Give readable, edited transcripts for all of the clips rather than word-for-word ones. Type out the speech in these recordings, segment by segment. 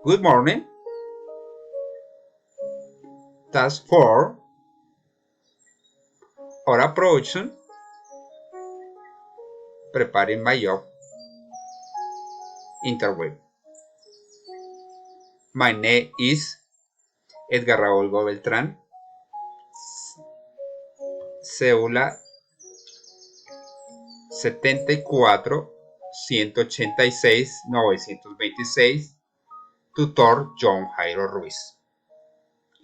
Good morning. Task 4 Hora production. Preparing my job interview. My name is Edgar Raúl Beltrán. Cédula 74-186-926. Tutor John Jairo Ruiz.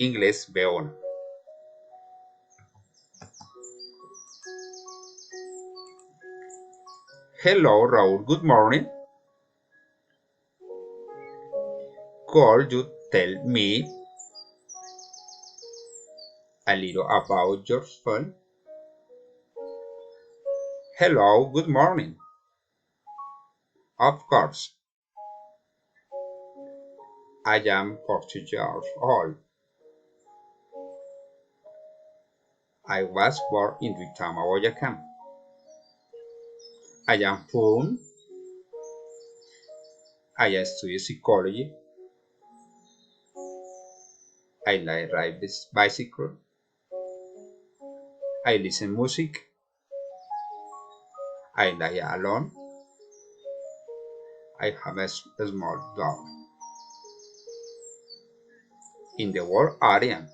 Inglés B1. Hello, Raúl. Good morning. Could you tell me a little about yourself? Hello, good morning. Of course. I am 40 years old. I was born in Duitama, Boyacá. I am fun. I study psychology. I like ride bicycle. I listen music. I lie alone. I have a small dog. In the work area,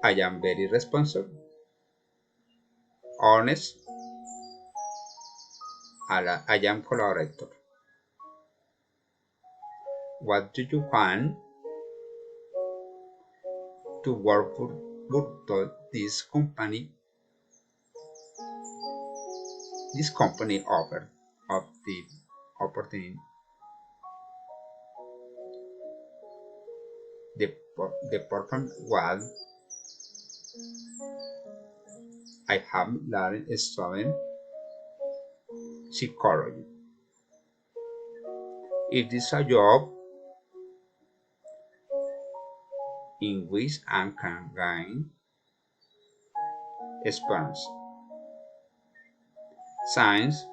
I am very responsible, honest. I am collaborator. What do you want to work for this company? This company offer of the opportunity. The person was I have learned studying psychology. It is a job in which I can gain experience. Science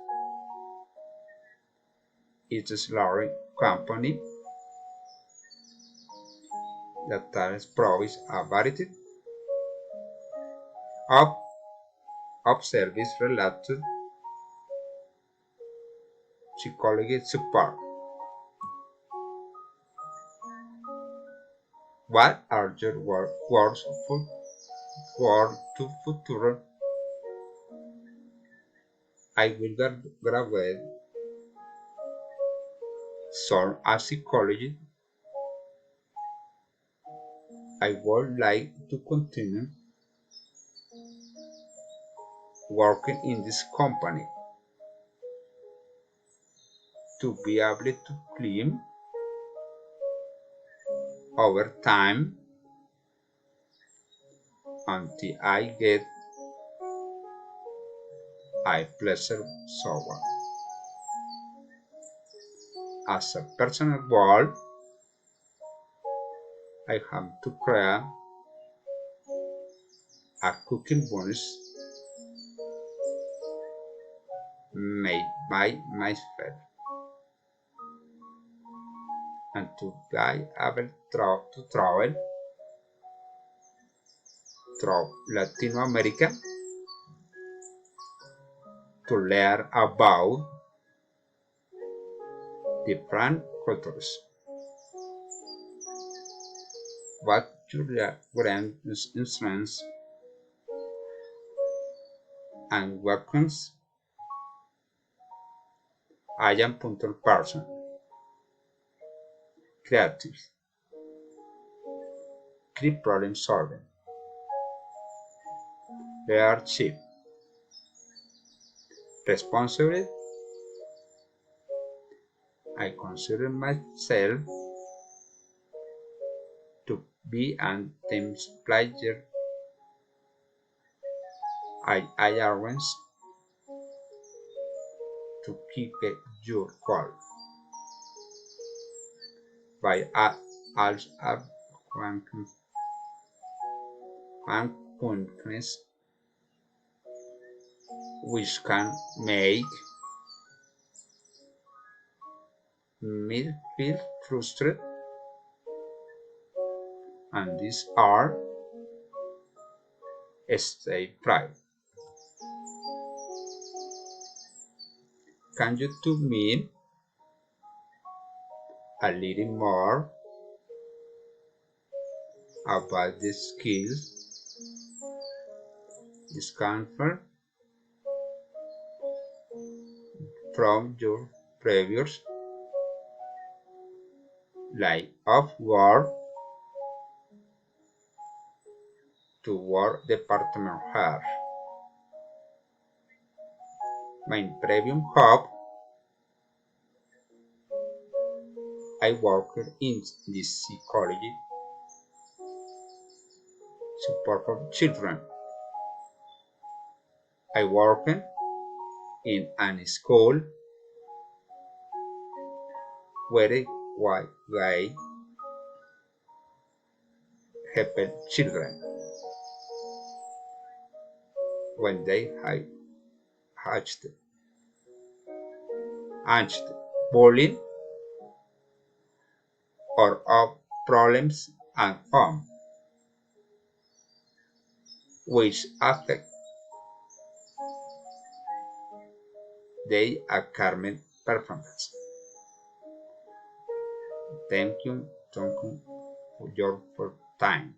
is a salary company that provides a variety of, service related psychology support. What are your words for to future? I will graduate soon as psychology. I would like to continue working in this company to be able to climb over time until I get a pleasure software. As a personal goal, I have to create a cooking bonus made by myself and to be able to travel through Latin America to learn about different cultures. What your grand instruments and weapons? I am punctual person, creative, great problem solving, leadership, responsibility. I consider myself to be an team player. I arrange to keep your call by as a functions which can make may feel frustrated, and these are stage fright. Can you tell me a little more about the skills discomfort from your previous line of work to work department here? My previous job, I worked in the psychology support for children. I worked in a school where I helped children when they hatched, hatched bullying or of problems at home, which affect their academic performance. Thank you for your time.